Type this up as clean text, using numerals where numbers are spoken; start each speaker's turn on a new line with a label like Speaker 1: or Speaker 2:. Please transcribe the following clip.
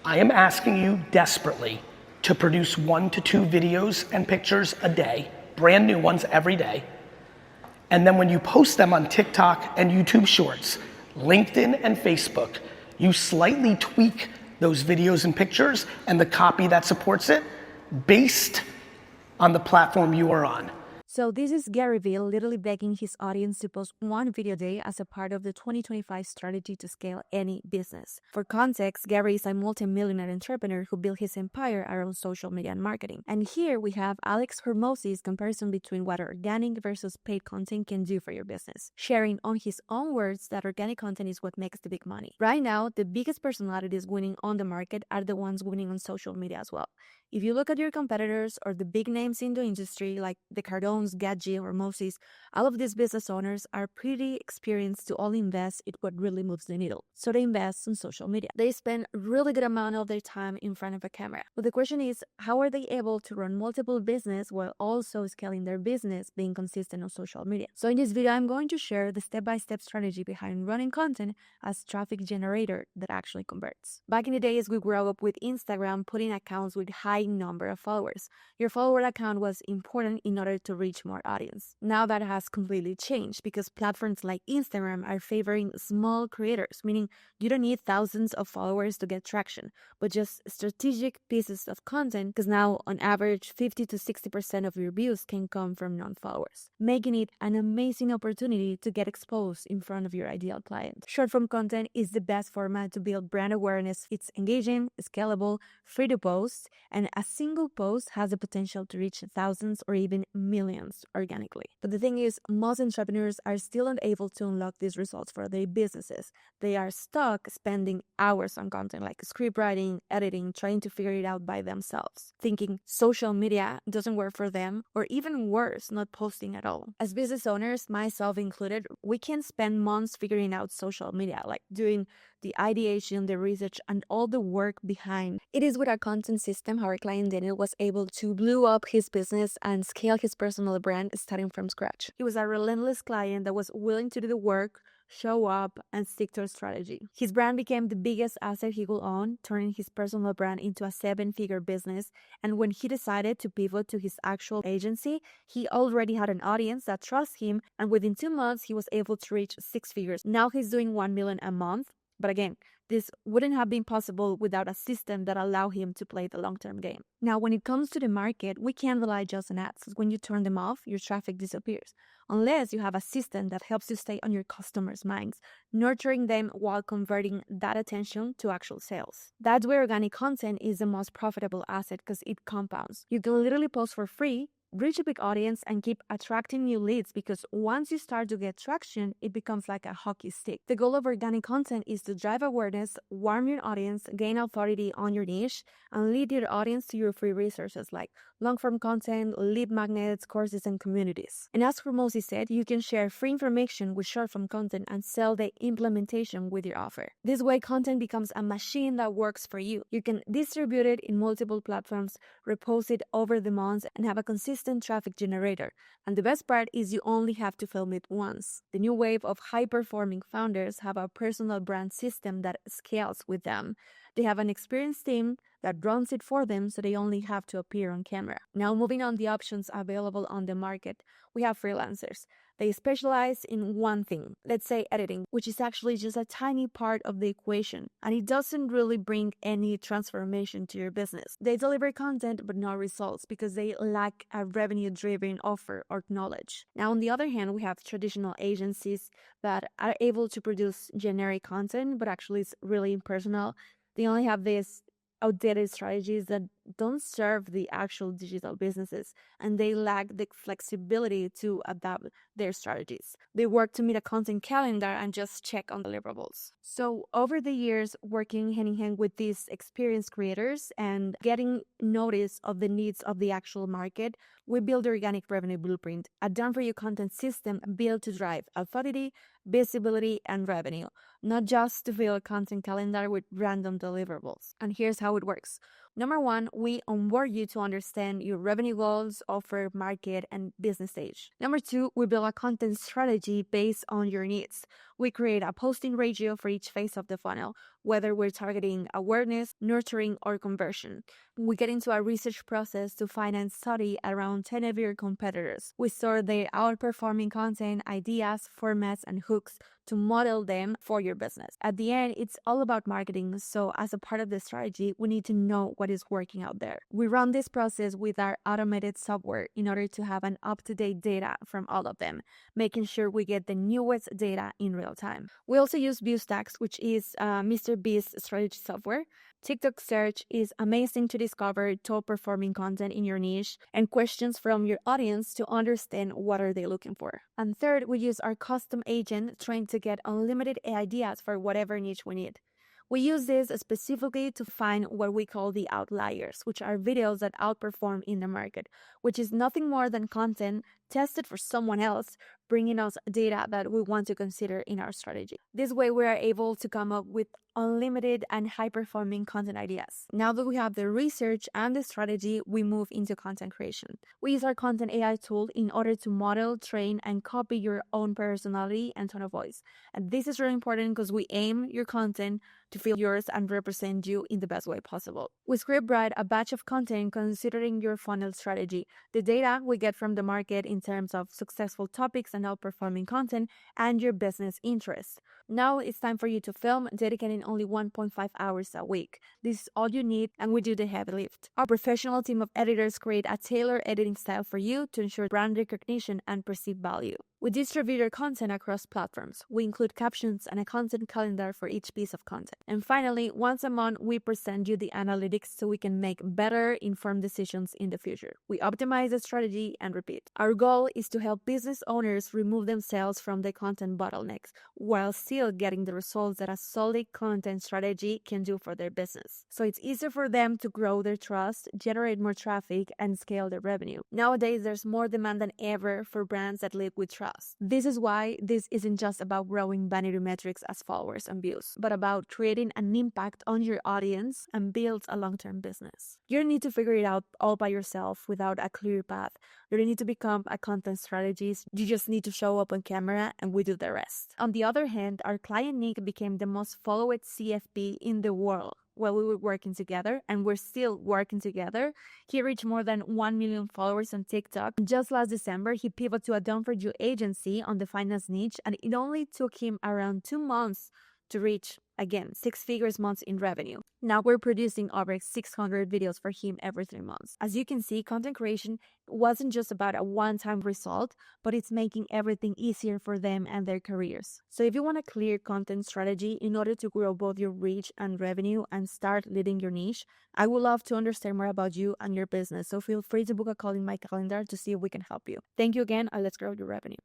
Speaker 1: I am asking you desperately to produce 1 to 2 videos and pictures a day, brand new ones every day. And then when you post them on TikTok and YouTube Shorts, LinkedIn and Facebook, you slightly tweak those videos and pictures and the copy that supports it based on the platform you are on.
Speaker 2: So this is Gary Vee literally begging his audience to post one video a day as a part of the 2025 strategy to scale any business. For context, Gary is a multi-millionaire entrepreneur who built his empire around social media and marketing. And here we have Alex Hormozi's comparison between what organic versus paid content can do for your business, sharing on his own words that organic content is what makes the big money. Right now, the biggest personalities winning on the market are the ones winning on social media as well. If you look at your competitors or the big names in the industry like the Cardones, Gadji, or Moses, all of these business owners are pretty experienced to all invest in what really moves the needle. So they invest on social media. They spend a really good amount of their time in front of a camera. But the question is, how are they able to run multiple business while also scaling their business, being consistent on social media? So in this video, I'm going to share the step-by-step strategy behind running content as traffic generator that actually converts. Back in the days, we grew up with Instagram putting accounts with high number of followers. Your follower account was important in order to reach more audience. Now that has completely changed because platforms like Instagram are favoring small creators, meaning you don't need thousands of followers to get traction, but just strategic pieces of content, because now on average 50 to 60% of your views can come from non-followers, making it an amazing opportunity to get exposed in front of your ideal client. Short form content is the best format to build brand awareness. It's engaging, scalable, free to post, and a single post has the potential to reach thousands or even millions organically. But the thing is, most entrepreneurs are still unable to unlock these results for their businesses. They are stuck spending hours on content like script writing, editing, trying to figure it out by themselves, thinking social media doesn't work for them, or even worse, not posting at all. As business owners, myself included, we can spend months figuring out social media, like doing the ideation, the research, and all the work behind. It is with our content system how our client Daniel was able to blow up his business and scale his personal brand starting from scratch. He was a relentless client that was willing to do the work, show up, and stick to a strategy. His brand became the biggest asset he could own, turning his personal brand into a 7-figure business. And when he decided to pivot to his actual agency, he already had an audience that trusts him, and within 2 months, he was able to reach 6 figures. Now he's doing 1 million a month. But again, this wouldn't have been possible without a system that allowed him to play the long-term game. Now, when it comes to the market, we can't rely just on ads. When you turn them off, your traffic disappears. Unless you have a system that helps you stay on your customers' minds, nurturing them while converting that attention to actual sales. That's where organic content is the most profitable asset because it compounds. You can literally post for free, reach a big audience, and keep attracting new leads, because once you start to get traction, it becomes like a hockey stick. The goal of organic content is to drive awareness, warm your audience, gain authority on your niche, and lead your audience to your free resources like long-form content, lead magnets, courses, and communities. And as Hormozi said, you can share free information with short-form content and sell the implementation with your offer. This way, content becomes a machine that works for you. You can distribute it in multiple platforms, repost it over the months, and have a consistent traffic generator. And the best part is you only have to film it once. The new wave of high-performing founders have a personal brand system that scales with them. They have an experienced team that runs it for them, so they only have to appear on camera. Now, moving on the options available on the market, we have freelancers. They specialize in one thing, let's say editing, which is actually just a tiny part of the equation, and it doesn't really bring any transformation to your business. They deliver content but no results because they lack a revenue-driven offer or knowledge. Now, on the other hand, we have traditional agencies that are able to produce generic content, but actually it's really impersonal. They only have these outdated strategies that don't serve the actual digital businesses, and they lack the flexibility to adapt their strategies. They work to meet a content calendar and just check on deliverables. So over the years, working hand in hand with these experienced creators and getting notice of the needs of the actual market, we build the Organic Revenue Blueprint, a done-for-you content system built to drive authority, visibility, and revenue, not just to fill a content calendar with random deliverables. And here's how it works. Number one, we onboard you to understand your revenue goals, offer, market, and business stage. Number two, we build a content strategy based on your needs. We create a posting ratio for each phase of the funnel, whether we're targeting awareness, nurturing, or conversion. We get into a research process to find and study around 10 of your competitors. We sort their outperforming content, ideas, formats, and hooks to model them for your business. At the end, it's all about marketing, so as a part of the strategy, we need to know what is working out there. We run this process with our automated software in order to have an up-to-date data from all of them, making sure we get the newest data in real time. We also use ViewStacks, which is Mr. Beast's strategy software. TikTok search is amazing to discover top performing content in your niche and questions from your audience to understand what are they looking for. And third, we use our custom agent trained to get unlimited ideas for whatever niche we need. We use this specifically to find what we call the outliers, which are videos that outperform in the market, which is nothing more than content tested for someone else, bringing us data that we want to consider in our strategy. This way, we are able to come up with unlimited and high-performing content ideas. Now that we have the research and the strategy, we move into content creation. We use our content AI tool in order to model, train, and copy your own personality and tone of voice. And this is really important because we aim your content to feel yours and represent you in the best way possible. We script write a batch of content considering your funnel strategy, the data we get from the market in terms of successful topics and outperforming content, and your business interests. Now it's time for you to film, dedicating only 1.5 hours a week. This is all you need, and we do the heavy lift. Our professional team of editors create a tailored editing style for you to ensure brand recognition and perceived value. We distribute your content across platforms. We include captions and a content calendar for each piece of content. And finally, once a month, we present you the analytics so we can make better informed decisions in the future. We optimize the strategy and repeat. Our goal is to help business owners remove themselves from the content bottlenecks while still getting the results that a solid content strategy can do for their business. So it's easier for them to grow their trust, generate more traffic, and scale their revenue. Nowadays, there's more demand than ever for brands that live with trust. This is why this isn't just about growing vanity metrics as followers and views, but about creating an impact on your audience and build a long-term business. You don't need to figure it out all by yourself without a clear path. You don't need to become a content strategist. You just need to show up on camera and we do the rest. On the other hand, our client Nick became the most followed CFP in the world while we were working together, and we're still working together. He reached more than 1 million followers on TikTok. Just last December, he pivoted to a done-for-you agency on the finance niche, and it only took him around 2 months to reach, again, 6 figures months in revenue. Now we're producing over 600 videos for him every 3 months. As you can see, content creation wasn't just about a one-time result, but it's making everything easier for them and their careers. So if you want a clear content strategy in order to grow both your reach and revenue and start leading your niche, I would love to understand more about you and your business. So feel free to book a call in my calendar to see if we can help you. Thank you again, and let's grow your revenue.